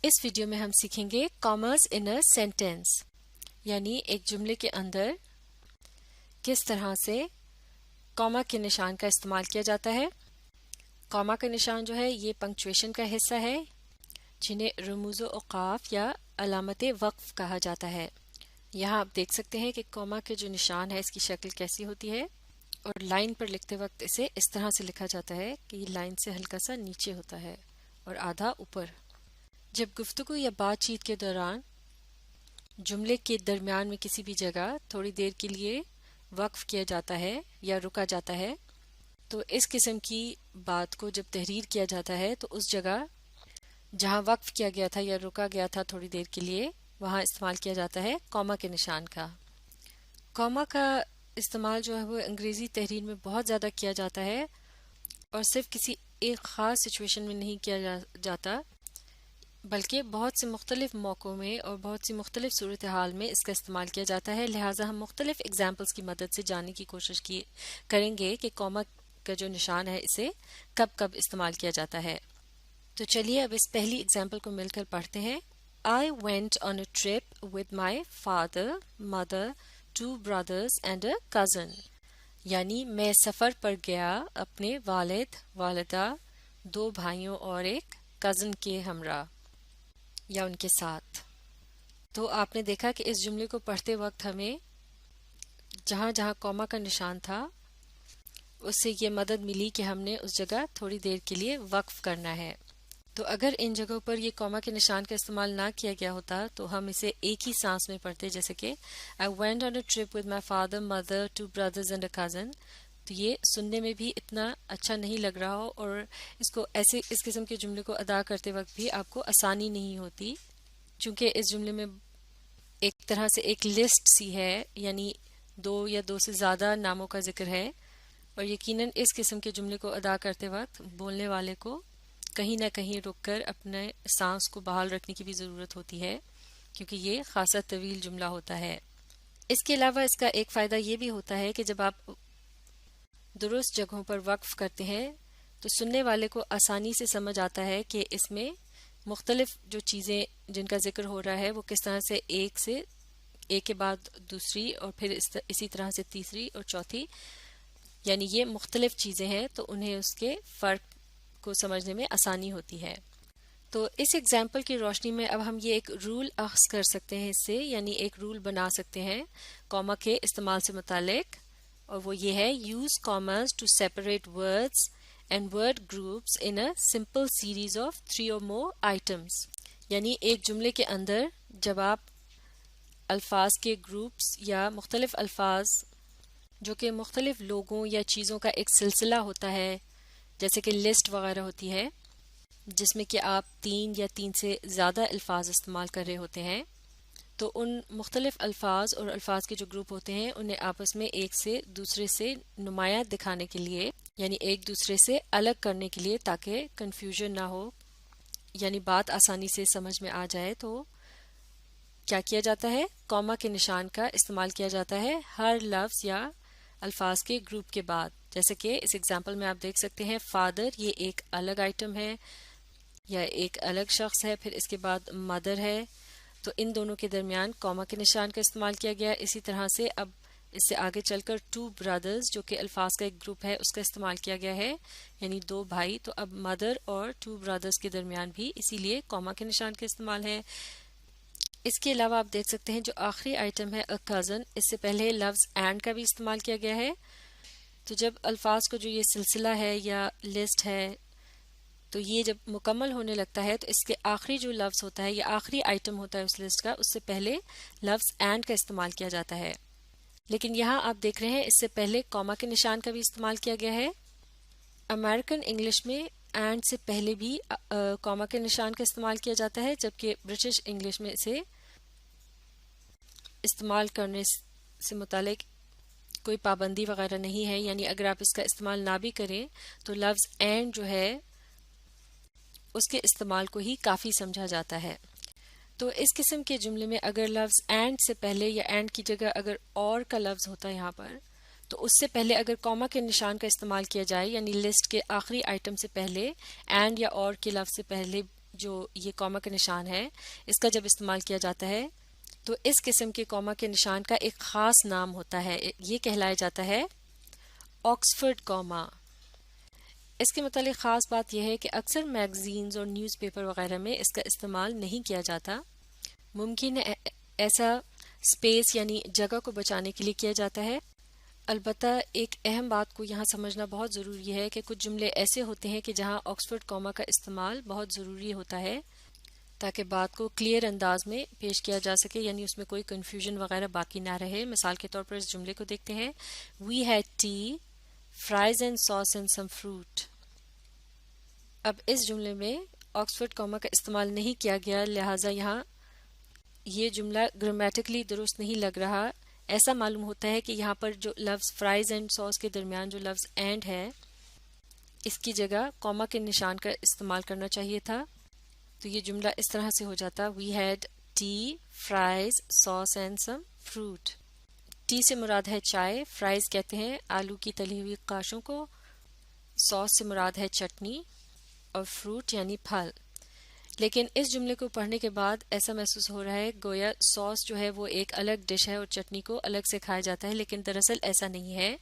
اس video میں ہم سیکھیں گے کاماز ان اے سینٹینس، یعنی ایک جملے کے اندر کس طرح سے کاما کے نشان کا استعمال کیا جاتا ہے۔ کاما کا نشان جو ہے یہ پنکچویشن کا حصہ ہے، جنہیں رموز و اوقاف یا علامت وقف کہا جاتا ہے۔ یہاں آپ دیکھ سکتے ہیں کہ کاما کے جو نشان ہے اس کی شکل کیسی ہوتی ہے، اور لائن پر لکھتے وقت اسے اس طرح سے لکھا جاتا ہے کہ یہ لائن سے ہلکا سا نیچے ہوتا ہے اور آدھا اوپر۔ جب گفتگو یا بات چیت کے دوران جملے کے درمیان میں کسی بھی جگہ تھوڑی دیر کے لیے وقف کیا جاتا ہے یا رکا جاتا ہے، تو اس قسم کی بات کو جب تحریر کیا جاتا ہے تو اس جگہ جہاں وقف کیا گیا تھا یا رکا گیا تھا تھوڑی دیر کے لیے، وہاں استعمال کیا جاتا ہے کاما کے نشان کا۔ کاما کا استعمال جو ہے وہ انگریزی تحریر میں بہت زیادہ کیا جاتا ہے، اور صرف کسی ایک خاص سچویشن میں نہیں کیا جاتا، بلکہ بہت سے مختلف موقعوں میں اور بہت سی مختلف صورتحال میں اس کا استعمال کیا جاتا ہے۔ لہٰذا ہم مختلف اگزامپلس کی مدد سے جاننے کی کوشش کریں گے کہ کاما کا جو نشان ہے اسے کب کب استعمال کیا جاتا ہے۔ تو چلیے اب اس پہلی اگزامپل کو مل کر پڑھتے ہیں۔ I went on a trip with my father, mother, 2 brothers and a cousin. یعنی میں سفر پر گیا اپنے والد، والدہ، 2 بھائیوں اور ایک کزن کے ہمراہ یا ان کے ساتھ۔ تو آپ نے دیکھا کہ اس جملے کو پڑھتے وقت ہمیں جہاں جہاں کاما کا نشان تھا اس سے یہ مدد ملی کہ ہم نے اس جگہ تھوڑی دیر کے لیے وقف کرنا ہے۔ تو اگر ان جگہوں پر یہ کاما کے نشان کا استعمال نہ کیا گیا ہوتا تو ہم اسے ایک ہی سانس میں پڑھتے، جیسے کہ I went on a trip with my father, mother, 2 brothers and a cousin۔ تو یہ سننے میں بھی اتنا اچھا نہیں لگ رہا ہو، اور اس قسم کے جملے کو ادا کرتے وقت بھی آپ کو آسانی نہیں ہوتی، چونکہ اس جملے میں ایک طرح سے ایک لسٹ سی ہے، یعنی 2 یا 2 سے زیادہ ناموں کا ذکر ہے، اور یقیناً اس قسم کے جملے کو ادا کرتے وقت بولنے والے کو کہیں نہ کہیں رک کر اپنے سانس کو بحال رکھنے کی بھی ضرورت ہوتی ہے، کیونکہ یہ خاصا طویل جملہ ہوتا ہے۔ اس کے علاوہ اس کا ایک فائدہ یہ بھی ہوتا ہے کہ جب آپ درست جگہوں پر وقف کرتے ہیں تو سننے والے کو آسانی سے سمجھ آتا ہے کہ اس میں مختلف جو چیزیں جن کا ذکر ہو رہا ہے وہ کس طرح سے ایک کے بعد دوسری اور پھر اسی طرح سے تیسری اور چوتھی، یعنی یہ مختلف چیزیں ہیں، تو انہیں اس کے فرق کو سمجھنے میں آسانی ہوتی ہے۔ تو اس ایگزامپل کی روشنی میں اب ہم یہ ایک رول اخذ کر سکتے ہیں اس سے، یعنی ایک رول بنا سکتے ہیں کاما کے استعمال سے متعلق، اور وہ یہ ہے use commas to separate words and word groups in a simple series of 3 or more items. یعنی ایک جملے کے اندر جب آپ الفاظ کے گروپس یا مختلف الفاظ جو کہ مختلف لوگوں یا چیزوں کا ایک سلسلہ ہوتا ہے، جیسے کہ لسٹ وغیرہ ہوتی ہے جس میں کہ آپ 3 یا 3 سے زیادہ الفاظ استعمال کر رہے ہوتے ہیں، تو ان مختلف الفاظ اور الفاظ کے جو گروپ ہوتے ہیں انہیں آپس میں ایک سے دوسرے سے نمایاں دکھانے کے لیے، یعنی ایک دوسرے سے الگ کرنے کے لیے تاکہ کنفیوژن نہ ہو، یعنی بات آسانی سے سمجھ میں آ جائے، تو کیا کیا جاتا ہے؟ کاما کے نشان کا استعمال کیا جاتا ہے ہر لفظ یا الفاظ کے گروپ کے بعد۔ جیسے کہ اس ایگزامپل میں آپ دیکھ سکتے ہیں فادر یہ ایک الگ آئٹم ہے یا ایک الگ شخص ہے، پھر اس کے بعد مدر ہے، تو ان دونوں کے درمیان کاما کے نشان کا استعمال کیا گیا۔ اسی طرح سے اب اس سے آگے چل کر 2 brothers جو کہ الفاظ کا ایک گروپ ہے اس کا استعمال کیا گیا ہے، یعنی 2 بھائی، تو اب مدر اور 2 brothers کے درمیان بھی اسی لیے کاما کے نشان کا استعمال ہے۔ اس کے علاوہ آپ دیکھ سکتے ہیں جو آخری آئٹم ہے a cousin، اس سے پہلے لفظ اینڈ کا بھی استعمال کیا گیا ہے۔ تو جب الفاظ کو جو یہ سلسلہ ہے یا لسٹ ہے تو یہ جب مکمل ہونے لگتا ہے تو اس کے آخری جو لفظ ہوتا ہے یا آخری آئٹم ہوتا ہے اس لسٹ کا، اس سے پہلے لفظ اینڈ کا استعمال کیا جاتا ہے۔ لیکن یہاں آپ دیکھ رہے ہیں اس سے پہلے کاما کے نشان کا بھی استعمال کیا گیا ہے۔ امریکن انگلش میں اینڈ سے پہلے بھی کاما کے نشان کا استعمال کیا جاتا ہے، جبکہ برٹش انگلش میں اسے استعمال کرنے سے متعلق کوئی پابندی وغیرہ نہیں ہے، یعنی اگر آپ اس کا استعمال نہ بھی کریں تو لفظ اینڈ جو ہے اس کے استعمال کو ہی کافی سمجھا جاتا ہے۔ تو اس قسم کے جملے میں اگر لفظ اینڈ سے پہلے یا اینڈ کی جگہ اگر اور کا لفظ ہوتا ہے یہاں پر، تو اس سے پہلے اگر کاما کے نشان کا استعمال کیا جائے، یعنی لسٹ کے آخری آئٹم سے پہلے اینڈ یا اور کے لفظ سے پہلے جو یہ کاما کا نشان ہے اس کا جب استعمال کیا جاتا ہے تو اس قسم کے کاما کے نشان کا ایک خاص نام ہوتا ہے، یہ کہلایا جاتا ہے آکسفورڈ کاما۔ اس کے متعلق خاص بات یہ ہے کہ اکثر میگزینز اور نیوز پیپر وغیرہ میں اس کا استعمال نہیں کیا جاتا، ممکن ہے ایسا اسپیس یعنی جگہ کو بچانے کے لیے کیا جاتا ہے۔ البتہ ایک اہم بات کو یہاں سمجھنا بہت ضروری ہے کہ کچھ جملے ایسے ہوتے ہیں کہ جہاں آکسفورڈ کاما کا استعمال بہت ضروری ہوتا ہے تاکہ بات کو کلیئر انداز میں پیش کیا جا سکے، یعنی اس میں کوئی کنفیوژن وغیرہ باقی نہ رہے۔ مثال کے طور پر اس جملے کو دیکھتے ہیں، we had tea fries and sauce and some fruit. اب اس جملے میں آکسفورڈ کاما کا استعمال نہیں کیا گیا، لہٰذا یہاں یہ جملہ گرامیٹیکلی درست نہیں لگ رہا۔ ایسا معلوم ہوتا ہے کہ یہاں پر جو لفظ فرائز اینڈ ساس کے درمیان جو لفظ اینڈ ہے اس کی جگہ کاما کے نشان کا استعمال کرنا چاہیے تھا، تو یہ جملہ اس طرح سے ہو جاتا، وی ہیڈ ٹی فرائز ساس اینڈ سم فروٹ۔ ٹی سے مراد ہے چائے، فرائز کہتے ہیں آلو کی تلی ہوئی قاشوں کو، ساس سے مراد ہے چٹنی، اور فروٹ یعنی پھل۔ لیکن اس جملے کو پڑھنے کے بعد ایسا محسوس ہو رہا ہے گویا ساس جو ہے وہ ایک الگ ڈش ہے اور چٹنی کو الگ سے کھایا جاتا ہے، لیکن دراصل ایسا نہیں ہے۔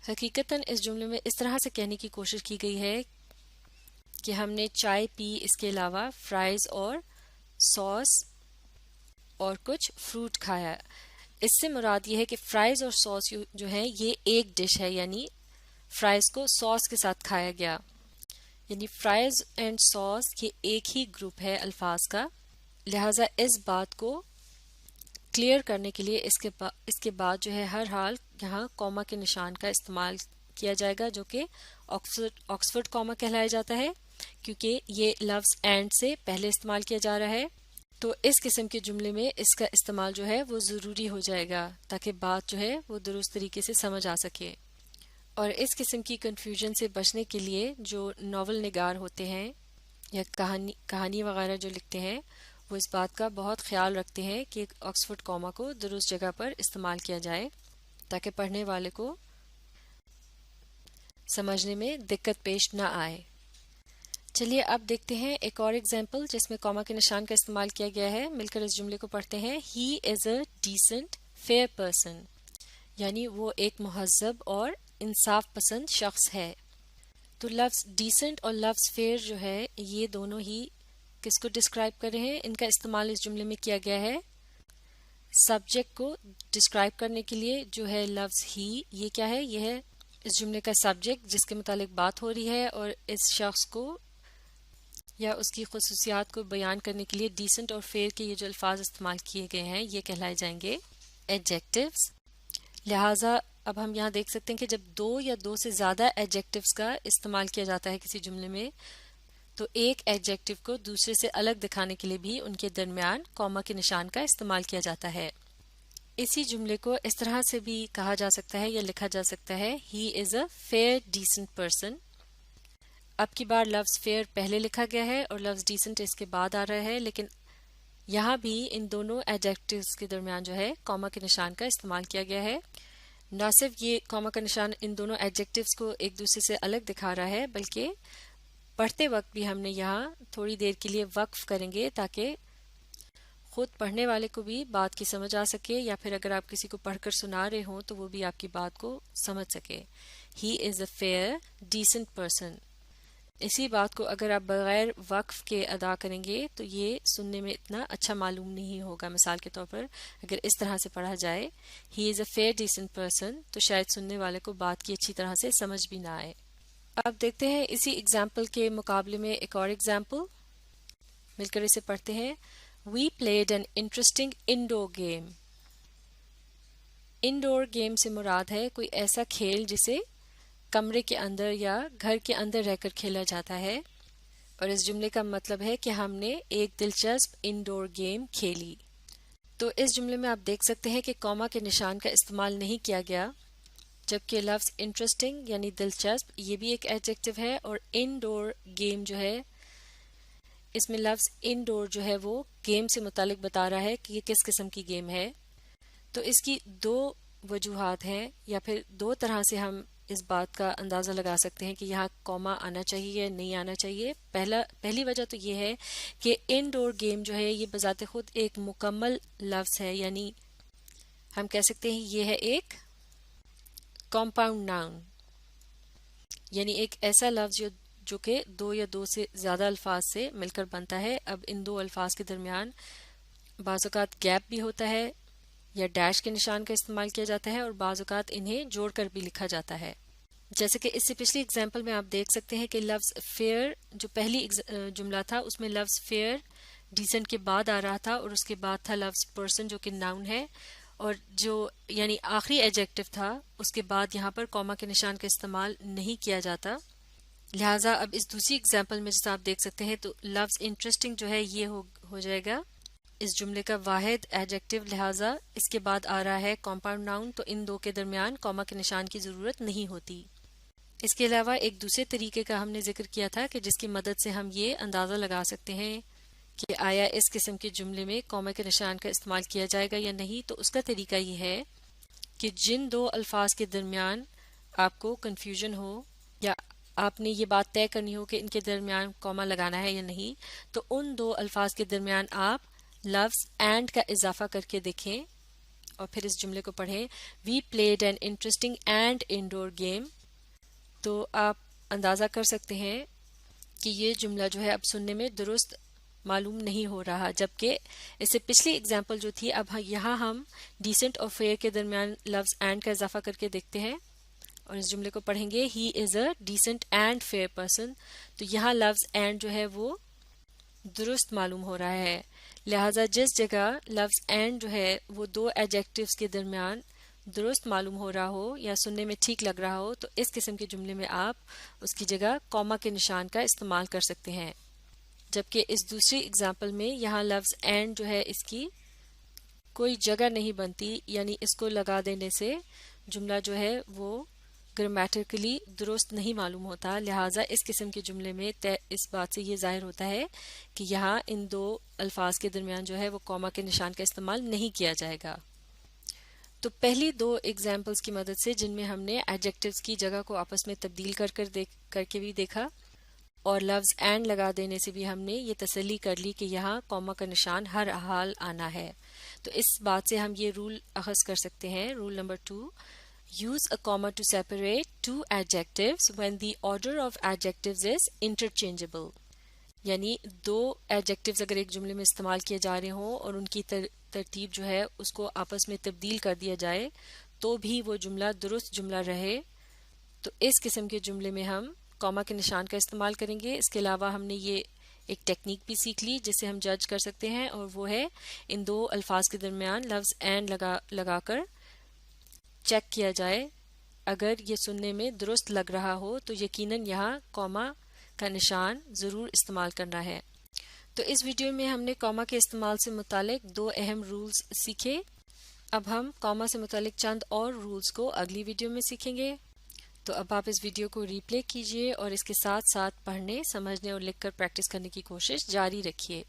حقیقتاً اس جملے میں اس طرح سے کہنے کی کوشش کی گئی ہے کہ ہم نے چائے پی، اس کے علاوہ فرائز اور ساس اور کچھ فروٹ کھایا۔ اس سے مراد یہ ہے کہ فرائز اور ساس جو ہے یہ ایک ڈش ہے، یعنی فرائز کو ساس کے ساتھ کھایا گیا، یعنی فرائز اینڈ ساس یہ ایک ہی گروپ ہے الفاظ کا۔ لہٰذا اس بات کو کلیئر کرنے کے لیے اس کے بعد جو ہے ہر حال یہاں کاما کے نشان کا استعمال کیا جائے گا، جو کہ آکسفورڈ کاما کہلایا جاتا ہے، کیونکہ یہ لفظ اینڈ سے پہلے استعمال کیا جا رہا ہے، تو اس قسم کے جملے میں اس کا استعمال جو ہے وہ ضروری ہو جائے گا تاکہ بات جو ہے وہ درست طریقے سے سمجھ آ سکے۔ اور اس قسم کی کنفیوژن سے بچنے کے لیے جو ناول نگار ہوتے ہیں یا کہانی وغیرہ جو لکھتے ہیں وہ اس بات کا بہت خیال رکھتے ہیں کہ آکسفورڈ کاما کو درست جگہ پر استعمال کیا جائے تاکہ پڑھنے والے کو سمجھنے میں دقت پیش نہ آئے۔ چلیے اب دیکھتے ہیں ایک اور ایگزامپل جس میں کاما کے نشان کا استعمال کیا گیا ہے۔ مل کر اس جملے کو پڑھتے ہیں، ہی is a decent fair person, یعنی وہ ایک مہذب اور انصاف پسند شخص ہے۔ تو لفظ ڈیسنٹ اور لفظ فیئر جو ہے یہ دونوں ہی کس کو ڈسکرائب کر رہے ہیں؟ ان کا استعمال اس جملے میں کیا گیا ہے سبجیکٹ کو ڈسکرائب کرنے کے لیے، جو ہے لفظ ہی، یہ کیا ہے؟ یہ ہے اس جملے کا سبجیکٹ جس کے متعلق بات ہو رہی ہے، اور اس شخص کو یا اس کی خصوصیات کو بیان کرنے کے لیے ڈیسنٹ اور فیئر کے یہ جو الفاظ استعمال کیے گئے ہیں یہ کہلائے جائیں گے ایڈجیکٹیوز۔ لہٰذا اب ہم یہاں دیکھ سکتے ہیں کہ جب دو یا دو سے زیادہ ایڈجیکٹیوز کا استعمال کیا جاتا ہے کسی جملے میں تو ایک ایڈجیکٹیو کو دوسرے سے الگ دکھانے کے لیے بھی ان کے درمیان کاما کے نشان کا استعمال کیا جاتا ہے۔ اسی جملے کو اس طرح سے بھی کہا جا سکتا ہے یا لکھا جا سکتا ہے، ہی is a fair decent person. اب کی بار لفظ فیئر پہلے لکھا گیا ہے اور لفظ ڈیسنٹ اس کے بعد آ رہا ہے، لیکن یہاں بھی ان دونوں ایڈجیکٹیوز کے درمیان جو ہے کاما کے نشان کا استعمال کیا گیا ہے۔ نہ صرف یہ کاما کا نشان ان دونوں ایڈجیکٹیوز کو ایک دوسرے سے الگ دکھا رہا ہے، بلکہ پڑھتے وقت بھی ہم نے یہاں تھوڑی دیر کے لیے وقف کریں گے تاکہ خود پڑھنے والے کو بھی بات کی سمجھ آ سکے، یا پھر اگر آپ کسی کو پڑھ کر سنا رہے ہوں تو وہ بھی آپ کی بات کو سمجھ سکے۔ ہی is a fair decent person, اسی بات کو اگر آپ بغیر وقف کے ادا کریں گے تو یہ سننے میں اتنا اچھا معلوم نہیں ہوگا۔ مثال کے طور پر اگر اس طرح سے پڑھا جائے ہی is a fair decent person تو شاید سننے والے کو بات کی اچھی طرح سے سمجھ بھی نہ آئے۔ اب دیکھتے ہیں اسی ایگزامپل کے مقابلے میں ایک اور ایگزامپل، مل کر اسے پڑھتے ہیں، we played an interesting indoor game. Indoor game سے مراد ہے کوئی ایسا کھیل جسے کمرے کے اندر یا گھر کے اندر رہ کر کھیلا جاتا ہے، اور اس جملے کا مطلب ہے کہ ہم نے ایک دلچسپ انڈور گیم کھیلی۔ تو اس جملے میں آپ دیکھ سکتے ہیں کہ کاما کے نشان کا استعمال نہیں کیا گیا، جبکہ لفظ انٹرسٹنگ یعنی دلچسپ یہ بھی ایک ایڈجیکٹو ہے، اور انڈور گیم جو ہے اس میں لفظ انڈور جو ہے وہ گیم سے متعلق بتا رہا ہے کہ یہ کس قسم کی گیم ہے۔ تو اس کی دو وجوہات ہیں یا پھر دو طرح سے ہم اس بات کا اندازہ لگا سکتے ہیں کہ یہاں کوما آنا چاہیے یا نہیں آنا چاہیے. پہلی وجہ تو یہ ہے کہ انڈور گیم جو ہے یہ بذات خود ایک مکمل لفظ ہے، یعنی ہم کہہ سکتے ہیں یہ ہے ایک کمپاؤنڈ ناؤن، یعنی ایک ایسا لفظ جو کہ دو یا دو سے زیادہ الفاظ سے مل کر بنتا ہے. اب ان دو الفاظ کے درمیان بعض اوقات گیپ بھی ہوتا ہے یا ڈیش کے نشان کا استعمال کیا جاتا ہے، اور بعض اوقات انہیں جوڑ کر بھی لکھا جاتا ہے. جیسے کہ اس سے پچھلی اگزامپل میں آپ دیکھ سکتے ہیں کہ لفظ فیئر جو پہلی جملہ تھا اس میں لفظ فیئر ڈیسنٹ کے بعد آ رہا تھا، اور اس کے بعد تھا لفظ پرسن جو کہ ناؤن ہے، اور جو یعنی آخری ایڈجیکٹو تھا اس کے بعد یہاں پر کوما کے نشان کا استعمال نہیں کیا جاتا. لہٰذا اب اس دوسری اگزامپل میں جیسا آپ دیکھ سکتے ہیں تو لفظ انٹرسٹنگ جو ہے یہ ہو جائے گا اس جملے کا واحد ایڈجیکٹو، لہٰذا اس کے بعد آ رہا ہے کمپاؤنڈ ناؤن، تو ان دو کے درمیان کوما کے نشان کی ضرورت نہیں ہوتی. اس کے علاوہ ایک دوسرے طریقے کا ہم نے ذکر کیا تھا کہ جس کی مدد سے ہم یہ اندازہ لگا سکتے ہیں کہ آیا اس قسم کے جملے میں کوما کے نشان کا استعمال کیا جائے گا یا نہیں. تو اس کا طریقہ یہ ہے کہ جن دو الفاظ کے درمیان آپ کو کنفیوژن ہو یا آپ نے یہ بات طے کرنی ہو کہ ان کے درمیان کوما لگانا ہے یا نہیں، تو ان دو الفاظ کے درمیان آپ لفظ اینڈ کا اضافہ کر کے دیکھیں اور پھر اس جملے کو پڑھیں. We played an interesting and indoor game. تو آپ اندازہ کر سکتے ہیں کہ یہ جملہ جو ہے اب سننے میں درست معلوم نہیں ہو رہا، جبکہ اس سے پچھلی اگزامپل جو تھی اب یہاں ہم ڈیسنٹ اور فیئر کے درمیان لفظ اینڈ کا اضافہ کر کے دیکھتے ہیں اور اس جملے کو پڑھیں گے he is a decent and fair person. تو یہاں لفظ اینڈ جو ہے وہ درست معلوم ہو رہا ہے. لہٰذا جس جگہ لفظ اینڈ جو ہے وہ دو ایڈجیکٹیوز کے درمیان درست معلوم ہو رہا ہو یا سننے میں ٹھیک لگ رہا ہو تو اس قسم کے جملے میں آپ اس کی جگہ کوما کے نشان کا استعمال کر سکتے ہیں. جبکہ اس دوسری اگزامپل میں یہاں لفظ اینڈ جو ہے اس کی کوئی جگہ نہیں بنتی، یعنی اس کو لگا دینے سے جملہ جو ہے وہ گرامیٹیکلی درست نہیں معلوم ہوتا. لہٰذا اس قسم کے جملے میں اس بات سے یہ ظاہر ہوتا ہے کہ یہاں ان دو الفاظ کے درمیان جو ہے وہ کوما کے نشان کا استعمال نہیں کیا جائے گا. تو پہلی دو ایگزامپلس کی مدد سے جن میں ہم نے ایڈجیکٹیوز کی جگہ کو آپس میں تبدیل کر کے بھی دیکھا اور لفظ اینڈ لگا دینے سے بھی ہم نے یہ تسلی کر لی کہ یہاں کوما کا نشان ہر حال آنا ہے. تو اس بات سے ہم یہ رول اخذ کر سکتے ہیں. Roll number 2، use a comma to separate two adjectives when the order of adjectives is interchangeable. یعنی دو ایڈجیکٹیوز اگر ایک جملے میں استعمال کیے جا رہے ہوں اور ان کی ترتیب جو ہے اس کو آپس میں تبدیل کر دیا جائے تو بھی وہ جملہ درست جملہ رہے، تو اس قسم کے جملے میں ہم کوما کے نشان کا استعمال کریں گے. اس کے علاوہ ہم نے یہ ایک ٹیکنیک بھی سیکھ لی جس سے ہم جج کر سکتے ہیں، اور وہ ہے ان دو الفاظ کے درمیان لفظ اینڈ لگا کر چیک کیا جائے. اگر یہ سننے میں درست لگ رہا ہو تو یقیناً یہاں کوما کا نشان ضرور استعمال کرنا ہے. تو اس ویڈیو میں ہم نے کوما کے استعمال سے متعلق 2 اہم رولز سیکھے. اب ہم کوما سے متعلق چند اور رولز کو اگلی ویڈیو میں سیکھیں گے. تو اب آپ اس ویڈیو کو ری پلے کیجئے اور اس کے ساتھ ساتھ پڑھنے، سمجھنے اور لکھ کر پریکٹس کرنے کی کوشش جاری رکھیے.